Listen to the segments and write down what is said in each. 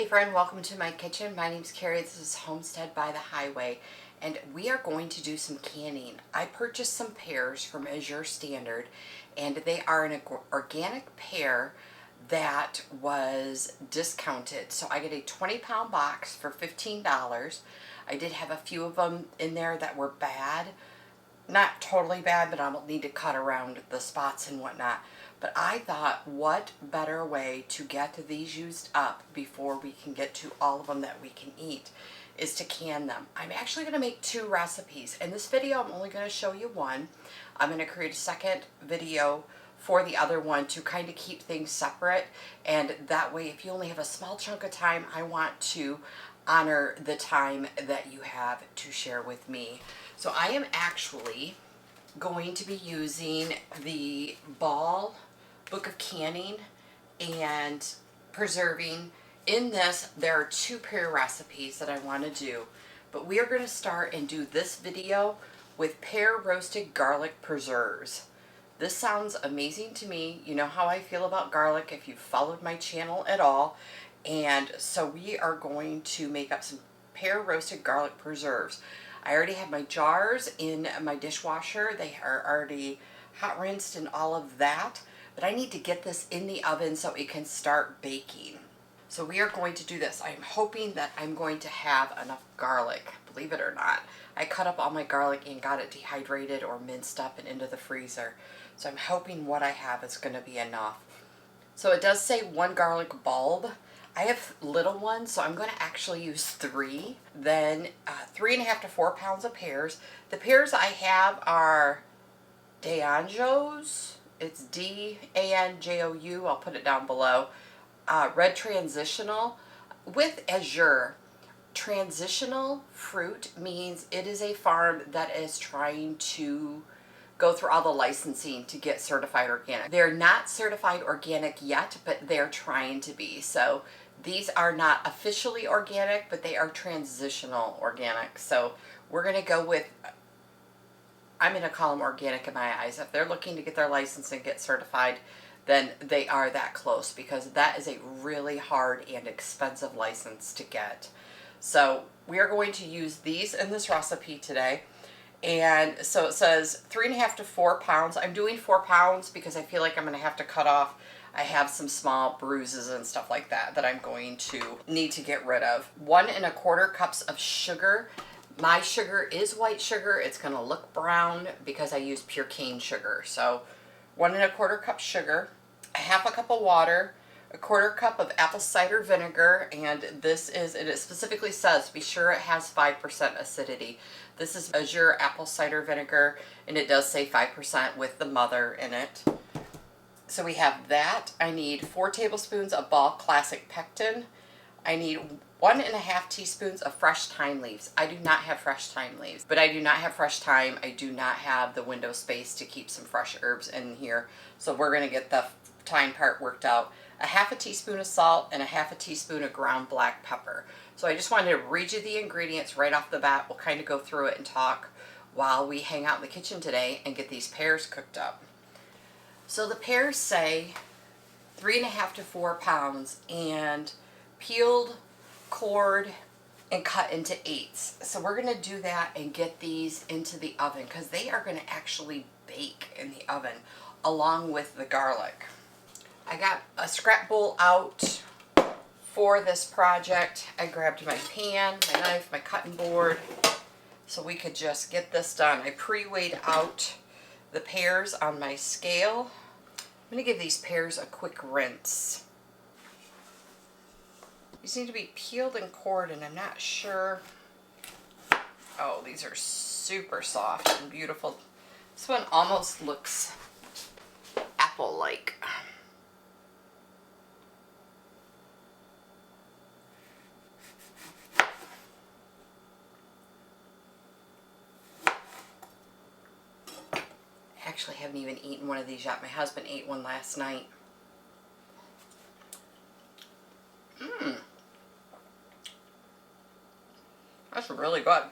Hey friend, welcome to my kitchen. My name's Kari. This is Homestead by the Highway, and we are going to do some canning. I purchased some pears from Azure Standard, and they are an organic pear that was discounted. So I get a 20-pound box for $15. I did have a few of them in there that were bad. Not totally bad, but I'll need to cut around the spots and whatnot. But I thought, what better way to get these used up before we can get to all of them that we can eat is to can them. I'm actually going to make two recipes. In this video, I'm only going to show you one. I'm going to create a second video for the other one to kind of keep things separate. And that way, if you only have a small chunk of time, I want to honor the time that you have to share with me. So I am actually going to be using the Ball Book of Canning and Preserving. In this, there are two pear recipes that I want to do, but we are going to start and do this video with pear roasted garlic preserves. This sounds amazing to me. You know how I feel about garlic if you've followed my channel at all. And so we are going to make up some pear roasted garlic preserves. I already have my jars in my dishwasher. They are already hot rinsed and all of that. But I need to get this in the oven so it can start baking. So we are going to do this. I'm hoping that I'm going to have enough garlic, believe it or not. I cut up all my garlic and got it dehydrated or minced up and into the freezer. So I'm hoping what I have is going to be enough. So it does say 1 garlic bulb. I have little ones, so I'm going to actually use 3. Then 3.5 to 4 pounds of pears. The pears I have are D'Anjou's. It's D-A-N-J-O-U. I'll put it down below. Red Transitional with Azure. Transitional fruit means it is a farm that is trying to go through all the licensing to get certified organic. They're not certified organic yet, but they're trying to be. So these are not officially organic, but they are transitional organic. So we're going to go with, I'm going to call them organic in my eyes. If they're looking to get their license and get certified, then they are that close, because that is a really hard and expensive license to get. So we are going to use these in this recipe today. And so it says 3.5 to 4 pounds. I'm doing 4 pounds because I feel like I'm going to have to cut off. I have some small bruises and stuff like that that I'm going to need to get rid of. 1.25 cups of sugar. My sugar is white sugar. It's going to look brown because I use pure cane sugar. So 1.25 cup sugar, 1/2 cup of water, 1/4 cup of apple cider vinegar, and this is, and it specifically says be sure it has 5% acidity. This is Azure apple cider vinegar, and it does say 5% with the mother in it. So we have that. I need 4 tablespoons of Ball Classic Pectin. I need 1.5 teaspoons of fresh thyme leaves. I do not have fresh thyme leaves, but I do not have fresh thyme. I do not have the window space to keep some fresh herbs in here. So we're going to get the thyme part worked out. 1/2 teaspoon of salt and 1/2 teaspoon of ground black pepper. So I just wanted to read you the ingredients right off the bat. We'll kind of go through it and talk while we hang out in the kitchen today and get these pears cooked up. So the pears say 3.5 to 4 pounds, and peeled, cored, and cut into 8s. So we're going to do that and get these into the oven because they are going to actually bake in the oven along with the garlic. I got a scrap bowl out for this project. I grabbed my pan, my knife, my cutting board, so we could just get this done. I pre-weighed out the pears on my scale. I'm going to give these pears a quick rinse. These need to be peeled and cored, and I'm not sure. Oh, these are super soft and beautiful. This one almost looks apple-like. I actually haven't even eaten one of these yet. My husband ate one last night. That's really good.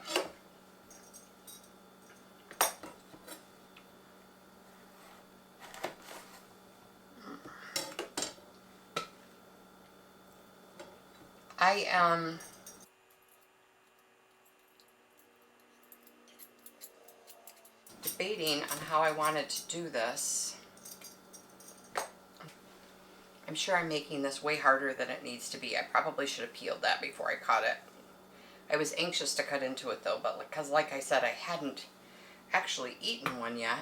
I am debating on how I wanted to do this. I'm sure I'm making this way harder than it needs to be. I probably should have peeled that before I cut it. I was anxious to cut into it though, but because like I said, I hadn't actually eaten one yet.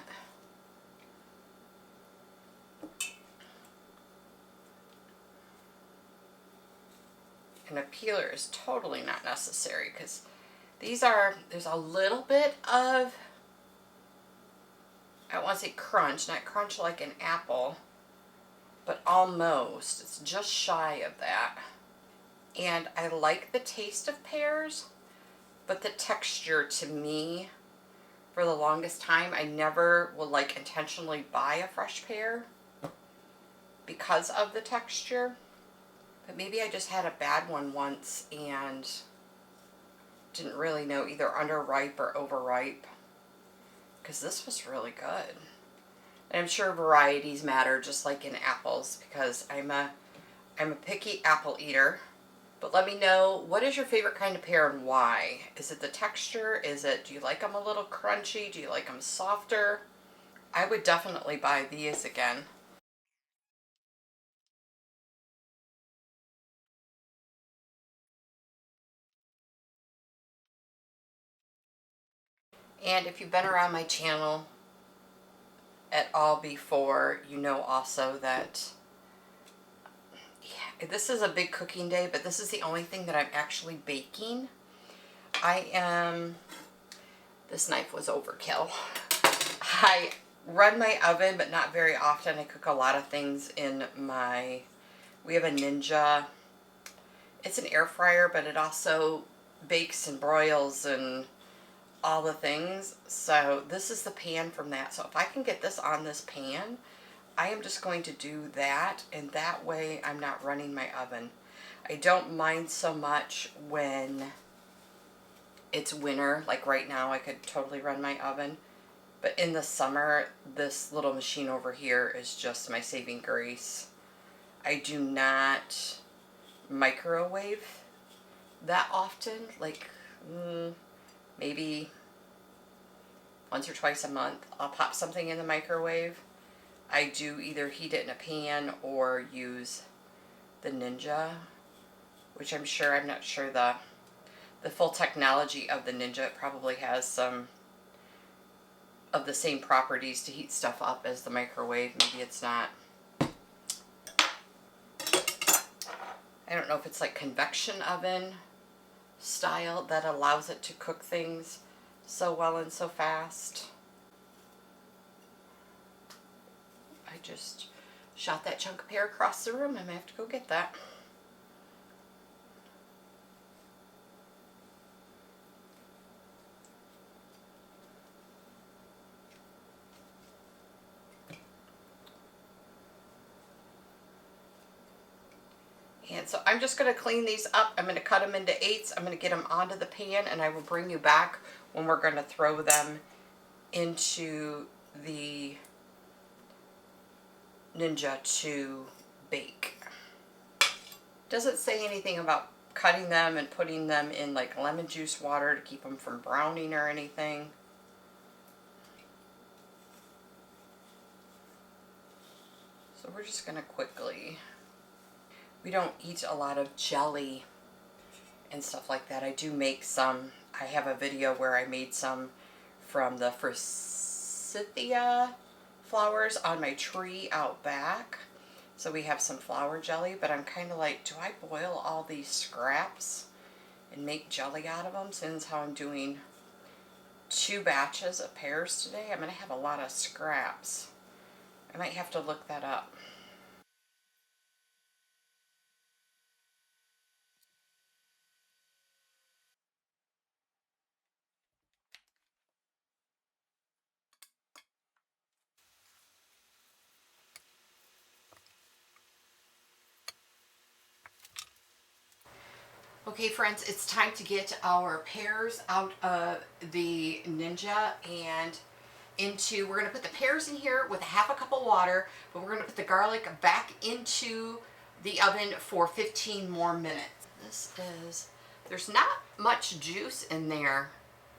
And a peeler is totally not necessary because there's a little bit of, I don't want to say crunch, not crunch like an apple, but almost. It's just shy of that. And I like the taste of pears, but the texture to me, for the longest time, I never will like intentionally buy a fresh pear because of the texture. But maybe I just had a bad one once and didn't really know either underripe or overripe, because this was really good. And I'm sure varieties matter just like in apples, because I'm a picky apple eater. But let me know, what is your favorite kind of pear and why? Is it the texture? Do you like them a little crunchy? Do you like them softer? I would definitely buy these again. And if you've been around my channel at all before, you know also that this is a big cooking day, but this is the only thing that I'm actually baking. This knife was overkill. I run my oven, but not very often. I cook a lot of things in we have a Ninja. It's an air fryer, but it also bakes and broils and all the things. So this is the pan from that. So if I can get this on this pan, I am just going to do that, and that way I'm not running my oven. I don't mind so much when it's winter, like right now I could totally run my oven. But in the summer, this little machine over here is just my saving grace. I do not microwave that often, like maybe once or twice a month. I'll pop something in the microwave. I do either heat it in a pan or use the Ninja, which I'm not sure the full technology of the Ninja. It probably has some of the same properties to heat stuff up as the microwave. Maybe it's not. I don't know if it's like convection oven style that allows it to cook things so well and so fast. I just shot that chunk of pear across the room. I may have to go get that. And so I'm just going to clean these up. I'm going to cut them into eighths. I'm going to get them onto the pan, and I will bring you back when we're going to throw them into the Ninja to bake. Doesn't say anything about cutting them and putting them in like lemon juice water to keep them from browning or anything. So we're just going to quickly... We don't eat a lot of jelly and stuff like that. I do make some. I have a video where I made some from the forsythia flowers on my tree out back. So we have some flower jelly, but I'm kind of like, do I boil all these scraps and make jelly out of them? Since how I'm doing 2 batches of pears today, I'm going to have a lot of scraps. I might have to look that up. Okay friends, it's time to get our pears out of the Ninja and we're going to put the pears in here with 1/2 cup of water, but we're going to put the garlic back into the oven for 15 more minutes. This is, there's not much juice in there.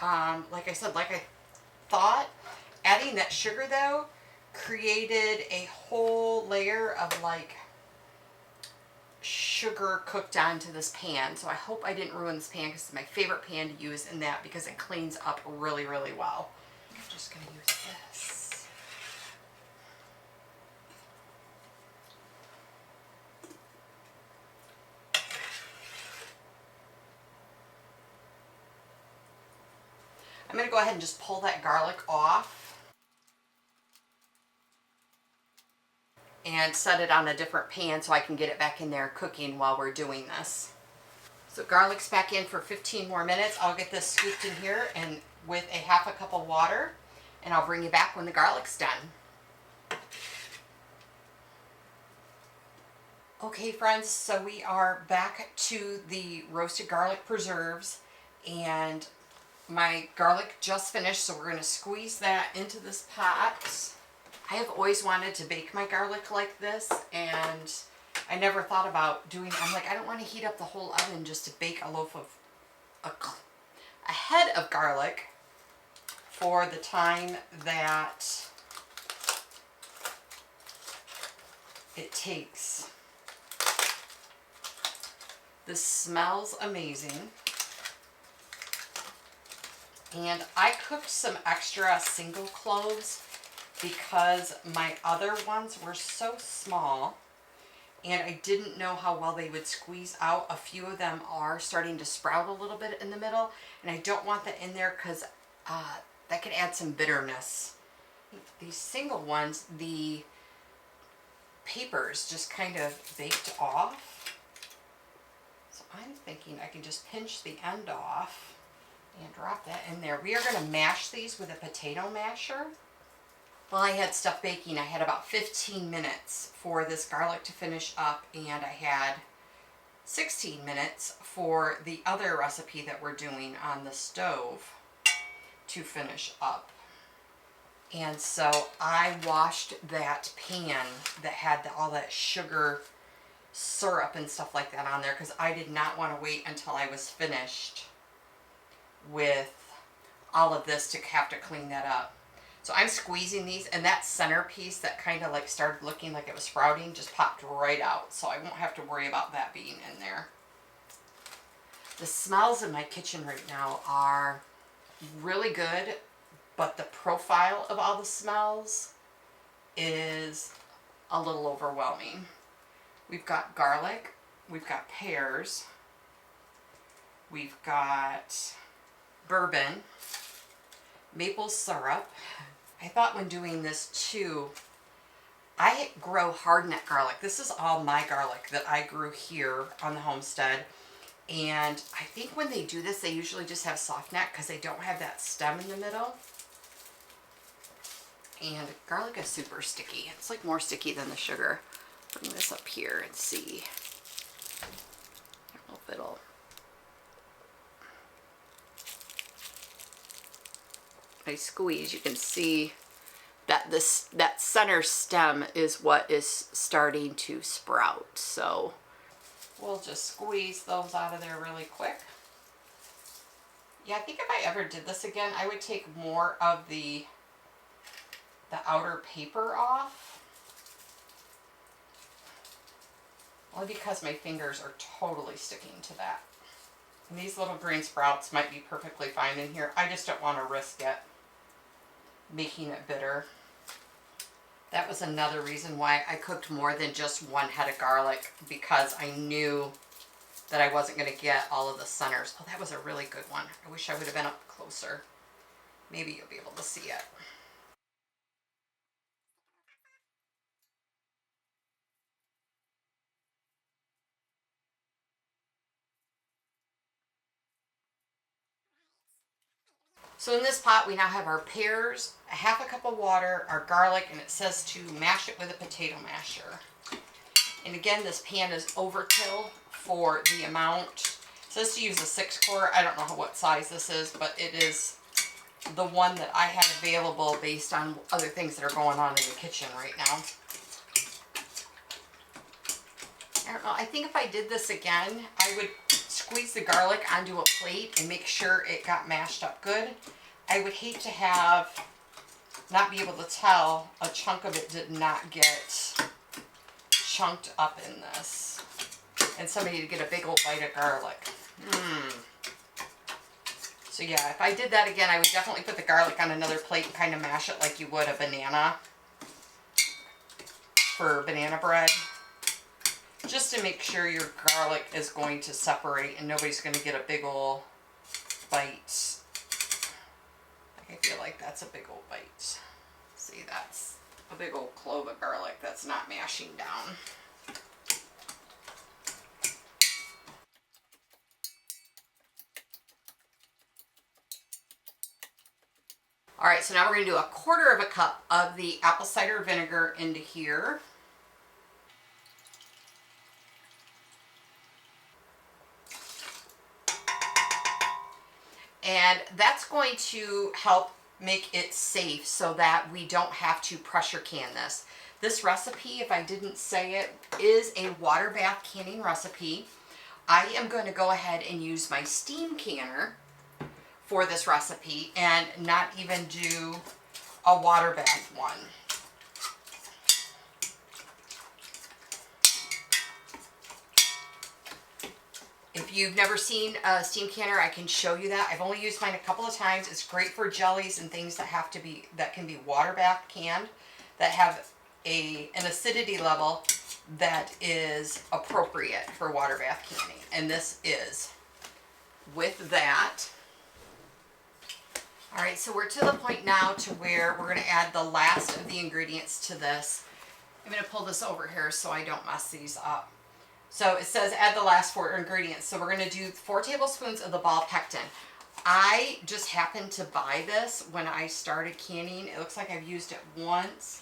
Like I said, like I thought, adding that sugar though created a whole layer of like sugar cooked onto this pan. So I hope I didn't ruin this pan because it's my favorite pan to use in that because it cleans up really, really well. I'm just going to use this. I'm going to go ahead and just pull that garlic off and set it on a different pan so I can get it back in there cooking while we're doing this. So garlic's back in for 15 more minutes. I'll get this scooped in here and with a half a cup of water, and I'll bring you back when the garlic's done. Okay friends, so we are back to the roasted garlic preserves, and my garlic just finished, so we're going to squeeze that into this pot. I have always wanted to bake my garlic like this, and I never thought about doing, I'm like, I don't want to heat up the whole oven just to bake a loaf of, a head of garlic for the time that it takes. This smells amazing. And I cooked some extra single cloves because my other ones were so small and I didn't know how well they would squeeze out. A few of them are starting to sprout a little bit in the middle, and I don't want that in there because that could add some bitterness. These single ones, the papers just kind of baked off. So I'm thinking I can just pinch the end off and drop that in there. We are going to mash these with a potato masher. While I had stuff baking, I had about 15 minutes for this garlic to finish up, and I had 16 minutes for the other recipe that we're doing on the stove to finish up. And so I washed that pan that had all that sugar syrup and stuff like that on there because I did not want to wait until I was finished with all of this to have to clean that up. So I'm squeezing these, and that centerpiece that kind of like started looking like it was sprouting just popped right out. So I won't have to worry about that being in there. The smells in my kitchen right now are really good, but the profile of all the smells is a little overwhelming. We've got garlic, we've got pears, we've got bourbon, maple syrup. I thought when doing this too, I grow hardneck garlic. This is all my garlic that I grew here on the homestead. And I think when they do this, they usually just have soft neck because they don't have that stem in the middle. And garlic is super sticky. It's like more sticky than the sugar. Bring this up here and see. I don't know if it'll. I squeeze, you can see that that center stem is what is starting to sprout. So we'll just squeeze those out of there really quick. Yeah, I think if I ever did this again, I would take more of the outer paper off. Only because my fingers are totally sticking to that. And these little green sprouts might be perfectly fine in here. I just don't want to risk it making it bitter. That was another reason why I cooked more than just one head of garlic, because I knew that I wasn't going to get all of the centers. Oh, that was a really good one. I wish I would have been up closer. Maybe you'll be able to see it. So in this pot, we now have our pears, a half a cup of water, our garlic, and it says to mash it with a potato masher. And again, this pan is overkill for the amount. It says to use a 6-quart. I don't know what size this is, but it is the one that I had available based on other things that are going on in the kitchen right now. I don't know. I think if I did this again, I would squeeze the garlic onto a plate and make sure it got mashed up good. I would hate to have not be able to tell a chunk of it did not get chunked up in this, and somebody to get a big old bite of garlic. So yeah, if I did that again, I would definitely put the garlic on another plate and kind of mash it like you would a banana for banana bread, just to make sure your garlic is going to separate and nobody's going to get a big old bite. I feel like that's a big old bite. See, that's a big old clove of garlic that's not mashing down. All right, so now we're going to do 1/4 cup of the apple cider vinegar into here. And that's going to help make it safe so that we don't have to pressure can this. This recipe, if I didn't say it, is a water bath canning recipe. I am going to go ahead and use my steam canner for this recipe and not even do a water bath one. If you've never seen a steam canner, I can show you that. I've only used mine a couple of times. It's great for jellies and things that can be water bath canned, that have an acidity level that is appropriate for water bath canning. And this is. With that, all right, so we're to the point now to where we're going to add the last of the ingredients to this. I'm going to pull this over here so I don't mess these up. So it says add the last 4 ingredients. So we're going to do 4 tablespoons of the ball pectin. I just happened to buy this when I started canning. It looks like I've used it once.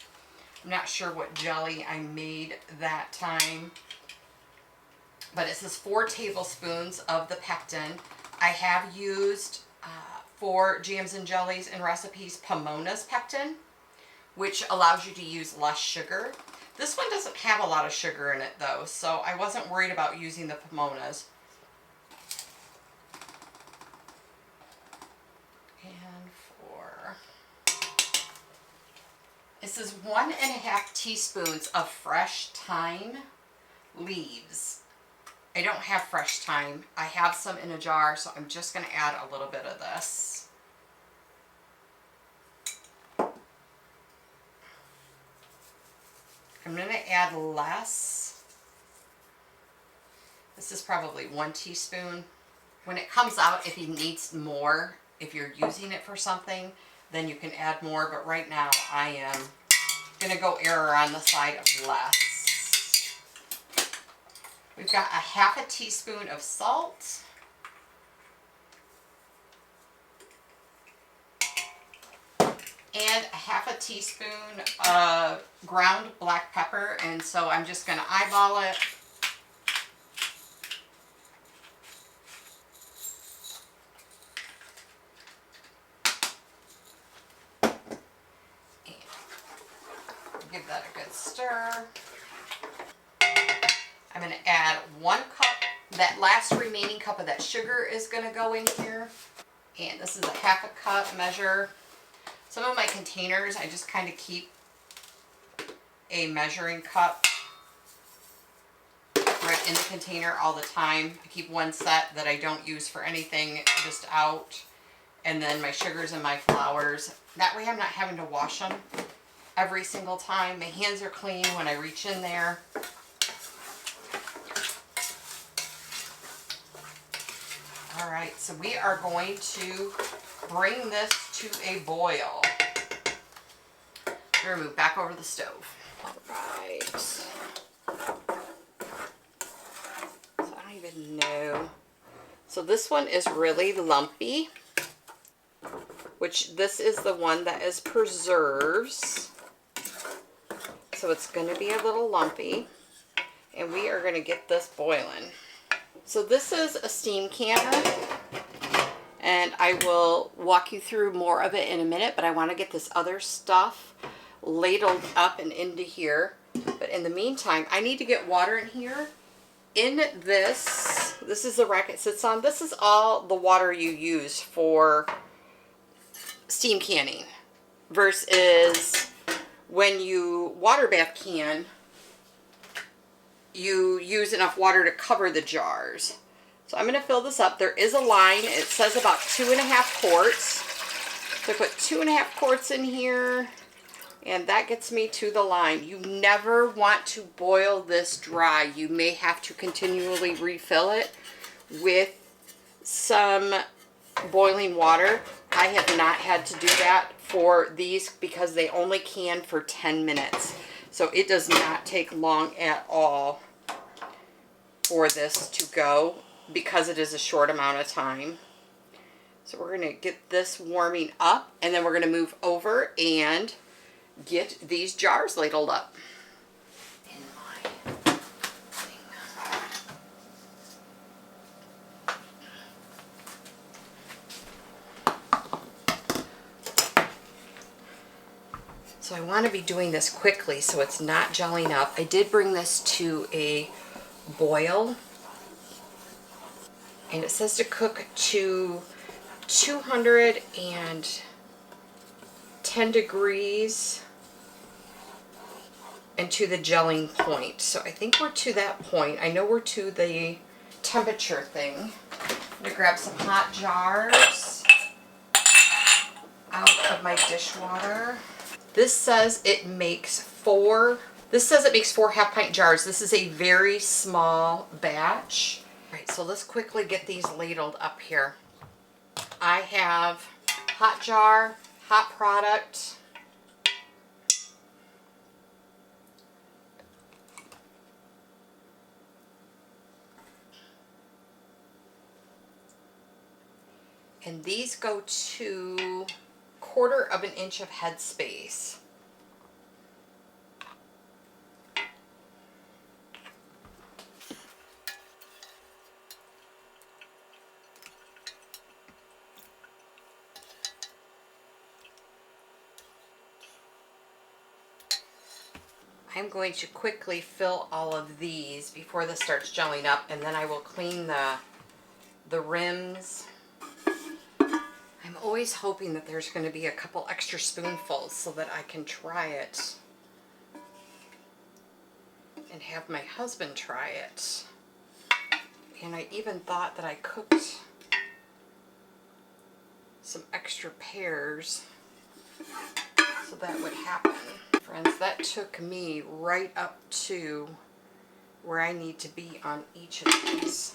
I'm not sure what jelly I made that time. But it says 4 tablespoons of the pectin. I have used for jams and jellies and recipes Pomona's pectin, which allows you to use less sugar. This one doesn't have a lot of sugar in it though, so I wasn't worried about using the Pomona's. And this is 1½ teaspoons of fresh thyme leaves. I don't have fresh thyme. I have some in a jar, so I'm just going to add a little bit of this. I'm going to add less. This is probably 1 teaspoon. When it comes out, if you need more, if you're using it for something, then you can add more. But right now, I am going to go error on the side of less. We've got 1/2 teaspoon of salt. And 1/2 teaspoon of ground black pepper. And so I'm just going to eyeball it. And give that a good stir. I'm going to add 1 cup. That last remaining cup of that sugar is going to go in here. And this is a 1/2 cup measure. Some of my containers, I just kind of keep a measuring cup right in the container all the time. I keep 1 set that I don't use for anything, just out. And then my sugars and my flours. That way I'm not having to wash them every single time. My hands are clean when I reach in there. All right, so we are going to bring this to a boil. I'm going to move back over the stove. All right. So I don't even know. So this one is really lumpy, which this is the one that is preserves. So it's going to be a little lumpy. And we are going to get this boiling. So this is a steam canner. And I will walk you through more of it in a minute, but I want to get this other stuff ladled up and into here. But in the meantime, I need to get water in here. In this This is the rack it sits on. This is all the water you use for steam canning versus when you water bath can, you use enough water to cover the jars. So I'm going to fill this up. There is a line. It says about 2.5 quarts. So I put 2.5 quarts in here, and that gets me to the line. You never want to boil this dry. You may have to continually refill it with some boiling water. I have not had to do that for these because they only can for 10 minutes. So it does not take long at all for this to go because it is a short amount of time. So we're going to get this warming up, and then we're going to move over and get these jars ladled up. In my thing. So I want to be doing this quickly so it's not gelling up. I did bring this to a boil, and it says to cook to 210 degrees and to the gelling point. So I think we're to that point. I know we're to the temperature thing. I'm going to grab some hot jars out of my dishwater. This says it makes 4 half-pint jars. This is a very small batch. All right, so let's quickly get these ladled up here. I have hot jar, hot product, and these go to 1/4 of an inch of headspace. I'm going to quickly fill all of these before this starts gelling up, and then I will clean the rims. I'm always hoping that there's going to be a couple extra spoonfuls so that I can try it and have my husband try it. And I even thought that I cooked some extra pears so that would happen. Friends, that took me right up to where I need to be on each of these.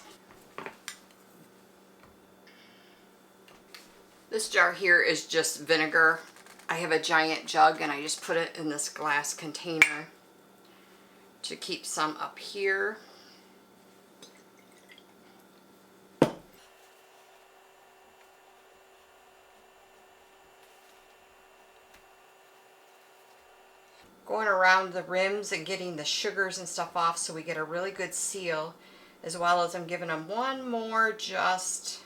This jar here is just vinegar. I have a giant jug and I just put it in this glass container to keep some up here. Going around the rims and getting the sugars and stuff off so we get a really good seal, as well as I'm giving them one more just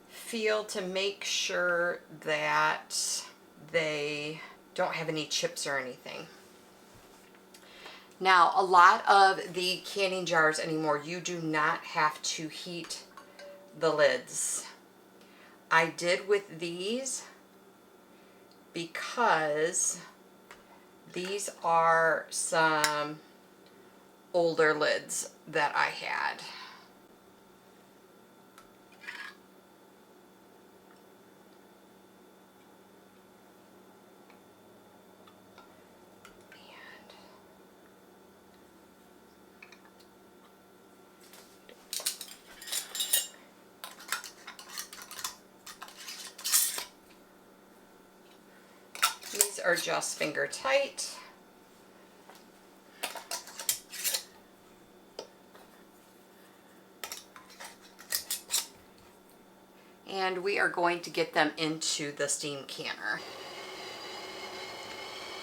feel to make sure that they don't have any chips or anything. Now, a lot of the canning jars anymore, you do not have to heat the lids. I did with these because these are some older lids that I had. These are just finger tight. And we are going to get them into the steam canner.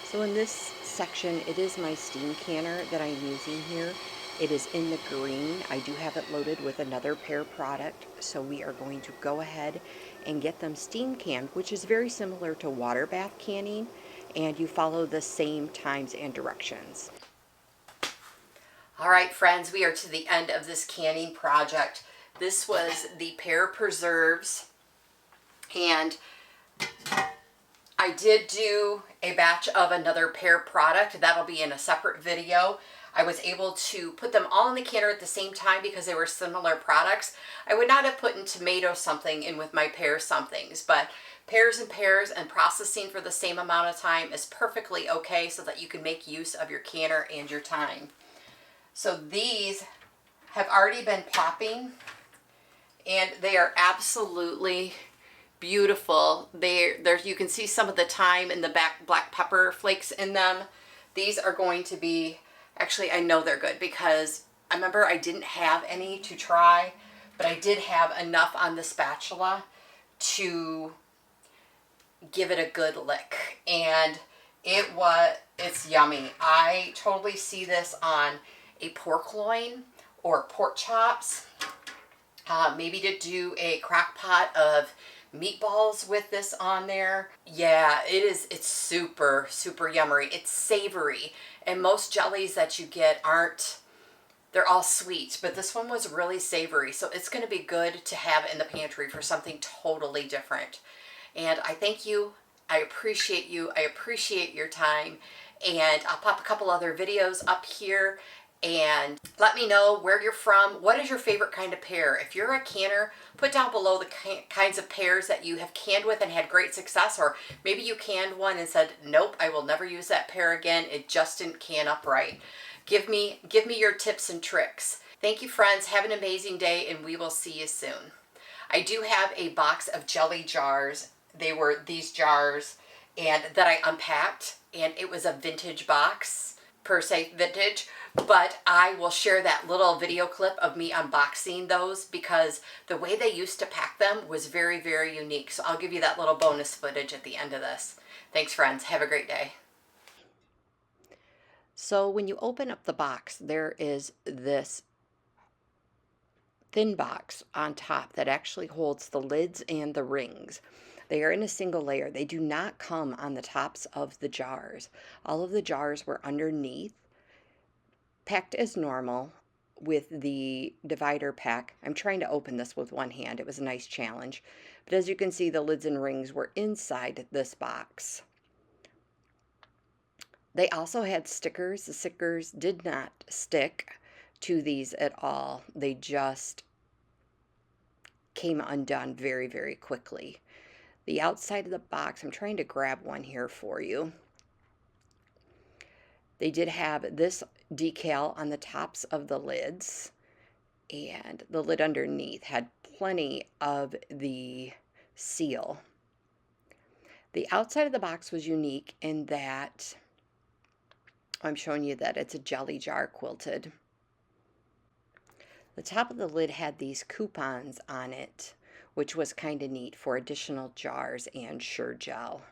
So in this section, it is my steam canner that I'm using here. It is in the green. I do have it loaded with another Pear product, so we are going to go ahead and get them steam canned, which is very similar to water bath canning, and you follow the same times and directions. All right, friends, we are to the end of this canning project. This was the pear preserves, and I did do a batch of another pear product. That'll be in a separate video. I was able to put them all in the canner at the same time because they were similar products. I would not have put in tomato something in with my pear somethings, but pears and pears and processing for the same amount of time is perfectly okay so that you can make use of your canner and your time. So these have already been popping, and they are absolutely beautiful. There's you can see some of the thyme and the black pepper flakes in them. These are going to be, actually I know they're good because I remember I didn't have any to try, but I did have enough on the spatula to give it a good lick, and it's yummy. I totally see this on a pork loin or pork chops. Maybe to do a crock pot of meatballs with this on there. Yeah, it's super, super yummy. It's savory, and most jellies that you get they're all sweet, but this one was really savory, so it's going to be good to have in the pantry for something totally different. And I thank you. I appreciate you. I appreciate your time, and I'll pop a couple other videos up here. And let me know where you're from. What is your favorite kind of pear? If you're a canner, put down below the kinds of pears that you have canned with and had great success, or maybe you canned one and said, nope, I will never use that pear again. It just didn't can up right. Give me your tips and tricks. Thank you, friends. Have an amazing day, and we will see you soon. I do have a box of jelly jars. They were these jars, and that I unpacked, and it was a vintage box, per se vintage, but I will share that little video clip of me unboxing those because the way they used to pack them was very, very unique. So I'll give you that little bonus footage at the end of this. Thanks, friends. Have a great day. So when you open up the box, there is this thin box on top that actually holds the lids and the rings. They are in a single layer. They do not come on the tops of the jars. All of the jars were underneath, packed as normal with the divider pack. I'm trying to open this with one hand. It was a nice challenge. But as you can see, the lids and rings were inside this box. They also had stickers. The stickers did not stick to these at all. They just came undone very, very quickly. The outside of the box, I'm trying to grab one here for you. They did have this decal on the tops of the lids, and the lid underneath had plenty of the seal. The outside of the box was unique in that I'm showing you that it's a jelly jar quilted. The top of the lid had these coupons on it, which was kind of neat for additional jars and Sure Gel.